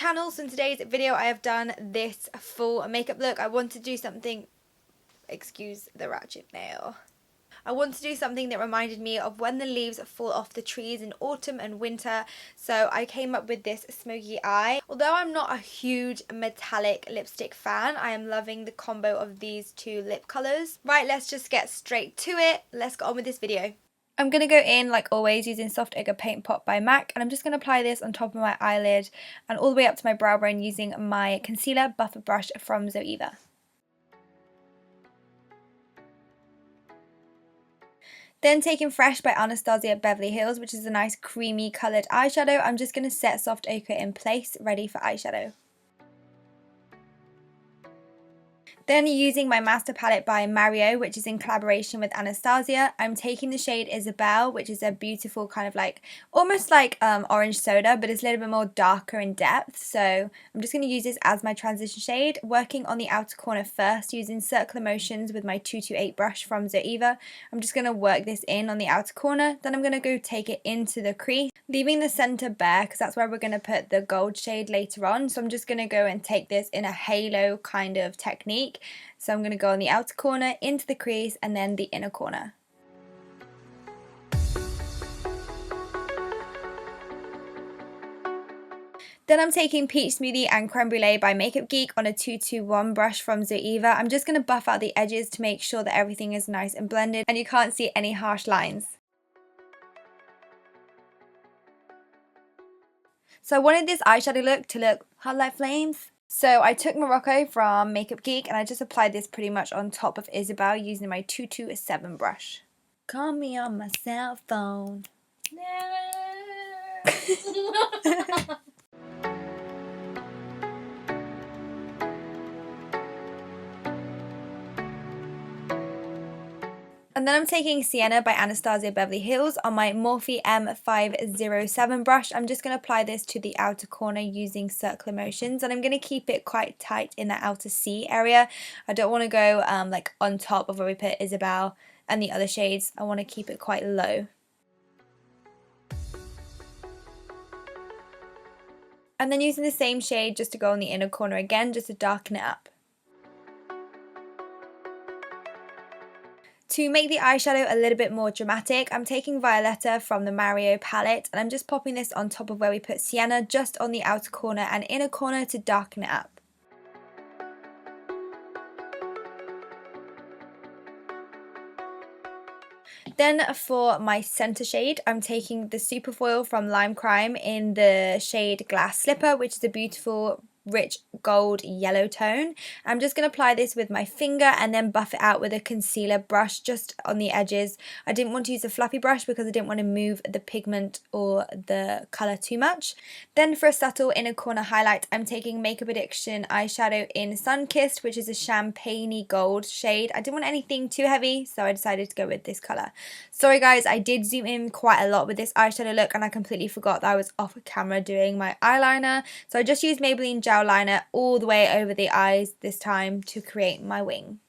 channel. So in today's video I have done this full makeup look. I want to do something, excuse the ratchet nail. I want to do something that reminded me of when the leaves fall off the trees in autumn and winter, so I came up with this smoky eye. Although I'm not a huge metallic lipstick fan, I am loving the combo of these two lip colours. Right, let's just get straight to it. Let's get on with this video. I'm going to go in, like always, using Soft Ochre Paint Pot by MAC, and I'm just going to apply this on top of my eyelid and all the way up to my brow bone using my concealer buffer brush from Zoeva. Then taking Fresh by Anastasia Beverly Hills, which is a nice creamy coloured eyeshadow, I'm just going to set Soft Ochre in place, ready for eyeshadow. Then using my Master Palette by Mario, which is in collaboration with Anastasia, I'm taking the shade Isabelle, which is a beautiful kind of like, almost like orange soda, but it's a little bit more darker in depth. So I'm just going to use this as my transition shade, working on the outer corner first using circular motions with my 228 brush from Zoeva. I'm just going to work this in on the outer corner, then I'm going to go take it into the crease, leaving the center bare because that's where we're going to put the gold shade later on. So I'm just going to go and take this in a halo kind of technique. So I'm going to go on the outer corner, into the crease, and then the inner corner. Then I'm taking Peach Smoothie and Creme Brulee by Makeup Geek on a 221 brush from Zoeva. I'm just going to buff out the edges to make sure that everything is nice and blended and you can't see any harsh lines. So I wanted this eyeshadow look to look hot like flames. So I took Morocco from Makeup Geek and I just applied this pretty much on top of Isabelle using my 227 brush. Call me on my cell phone. And then I'm taking Sienna by Anastasia Beverly Hills on my Morphe M507 brush. I'm just going to apply this to the outer corner using circular motions, and I'm going to keep it quite tight in the outer C area. I don't want to go like on top of where we put Isabelle and the other shades. I want to keep it quite low. And then using the same shade just to go on the inner corner again, just to darken it up. To make the eyeshadow a little bit more dramatic, I'm taking Violetta from the Mario palette and I'm just popping this on top of where we put Sienna, just on the outer corner and inner corner to darken it up. Then for my centre shade, I'm taking the SuperFoil from LimeCrime in the shade Glass Slipper, which is a beautiful rich gold yellow tone. I'm just going to apply this with my finger and then buff it out with a concealer brush just on the edges. I didn't want to use a fluffy brush because I didn't want to move the pigment or the colour too much. Then for a subtle inner corner highlight, I'm taking Makeup Addiction eyeshadow in Sunkissed, which is a champagne-y gold shade. I didn't want anything too heavy, so I decided to go with this colour. Sorry guys, I did zoom in quite a lot with this eyeshadow look and I completely forgot that I was off camera doing my eyeliner. So I just used Maybelline Gel Liner all the way over the eyes this time to create my wing.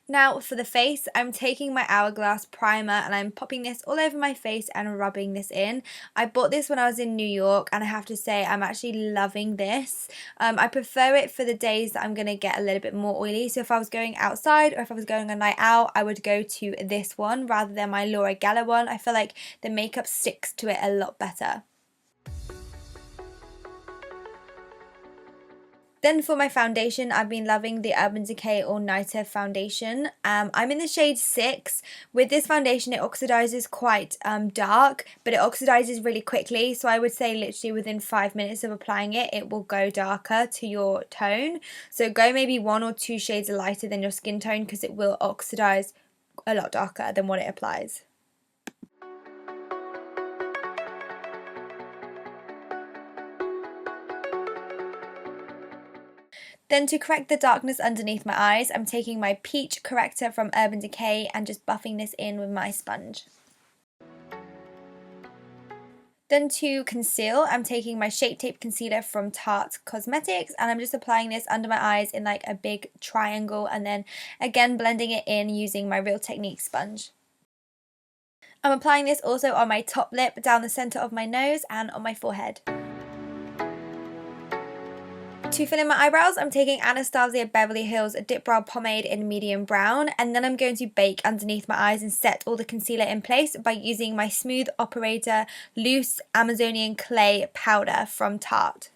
Now for the face, I'm taking my Hourglass primer and I'm popping this all over my face and rubbing this in. I bought this when I was in New York and I have to say I'm actually loving this. I prefer it for the days that I'm going to get a little bit more oily. So if I was going outside or if I was going a night out, I would go to this one rather than my Laura Geller one. I feel like the makeup sticks to it a lot better. Then for my foundation, I've been loving the Urban Decay All Nighter foundation. I'm in the shade 6. With this foundation, it oxidizes quite dark, but it oxidizes really quickly. So I would say literally within 5 minutes of applying it, it will go darker to your tone. So go maybe 1 or 2 shades lighter than your skin tone because it will oxidize a lot darker than what it applies. Then to correct the darkness underneath my eyes, I'm taking my Peach Corrector from Urban Decay and just buffing this in with my sponge. Then to conceal, I'm taking my Shape Tape Concealer from Tarte Cosmetics, and I'm just applying this under my eyes in like a big triangle, and then again blending it in using my Real Technique sponge. I'm applying this also on my top lip, down the centre of my nose, and on my forehead. To fill in my eyebrows, I'm taking Anastasia Beverly Hills Dipbrow Pomade in medium brown, and then I'm going to bake underneath my eyes and set all the concealer in place by using my Smooth Operator Loose Amazonian Clay Powder from Tarte.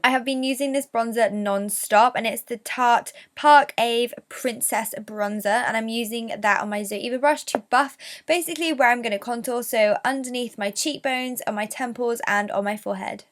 I have been using this bronzer non-stop, and it's the Tarte Park Ave Princess Bronzer, and I'm using that on my Zoeva brush to buff basically where I'm going to contour, so underneath my cheekbones, on my temples, and on my forehead.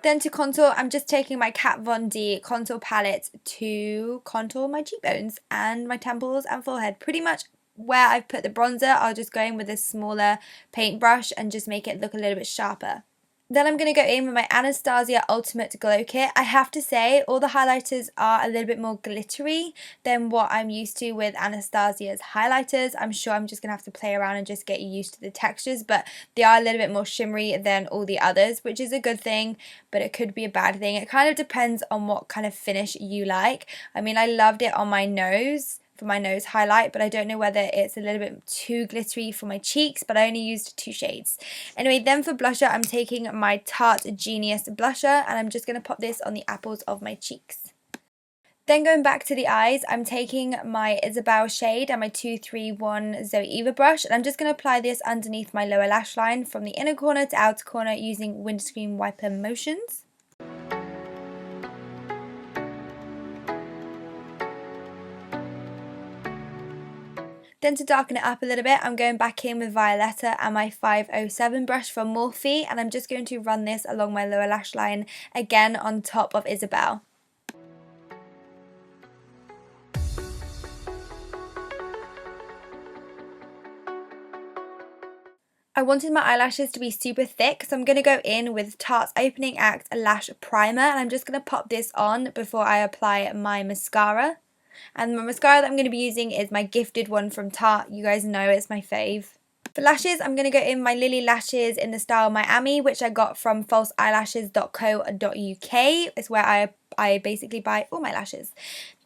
Then to contour, I'm just taking my Kat Von D contour palette to contour my cheekbones and my temples and forehead. Pretty much where I've put the bronzer, I'll just go in with a smaller paintbrush and just make it look a little bit sharper. Then I'm going to go in with my Anastasia Ultimate Glow Kit. I have to say, all the highlighters are a little bit more glittery than what I'm used to with Anastasia's highlighters. I'm sure I'm just going to have to play around and just get used to the textures, but they are a little bit more shimmery than all the others, which is a good thing, but it could be a bad thing. It kind of depends on what kind of finish you like. I mean, I loved it on my nose, for my nose highlight, but I don't know whether it's a little bit too glittery for my cheeks, but I only used 2 shades. Anyway, then for blusher, I'm taking my Tarte Genius blusher, and I'm just going to pop this on the apples of my cheeks. Then going back to the eyes, I'm taking my Isabel shade and my 231 Zoeva brush, and I'm just going to apply this underneath my lower lash line from the inner corner to outer corner using windscreen wiper motions. Then to darken it up a little bit, I'm going back in with Violetta and my 507 brush from Morphe, and I'm just going to run this along my lower lash line, again on top of Isabel. I wanted my eyelashes to be super thick, so I'm going to go in with Tarte's Opening Act Lash Primer, and I'm just going to pop this on before I apply my mascara. And my mascara that I'm going to be using is my gifted one from Tarte. You guys know it's my fave. For lashes, I'm going to go in my Lily lashes in the style Miami, which I got from falseeyelashes.co.uk. It's where I basically buy all my lashes.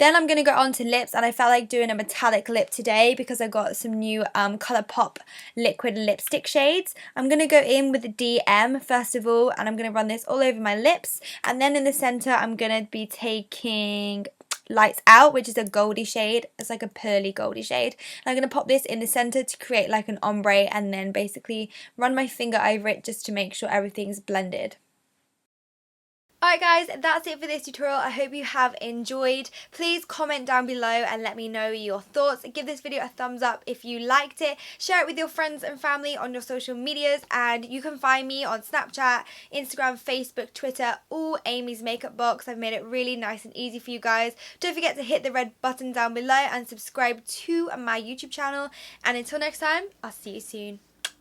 Then I'm going to go on to lips, and I felt like doing a metallic lip today because I got some new ColourPop liquid lipstick shades. I'm going to go in with the DM first of all, and I'm going to run this all over my lips. And then in the center, I'm going to be taking Lights Out, which is a goldy shade. It's like a pearly goldy shade. And I'm going to pop this in the center to create like an ombre, and then basically run my finger over it just to make sure everything's blended. Alright guys, that's it for this tutorial. I hope you have enjoyed. Please comment down below and let me know your thoughts. Give this video a thumbs up if you liked it. Share it with your friends and family on your social medias, and you can find me on Snapchat, Instagram, Facebook, Twitter, all Amy's Makeup Box. I've made it really nice and easy for you guys. Don't forget to hit the red button down below and subscribe to my YouTube channel. And until next time, I'll see you soon.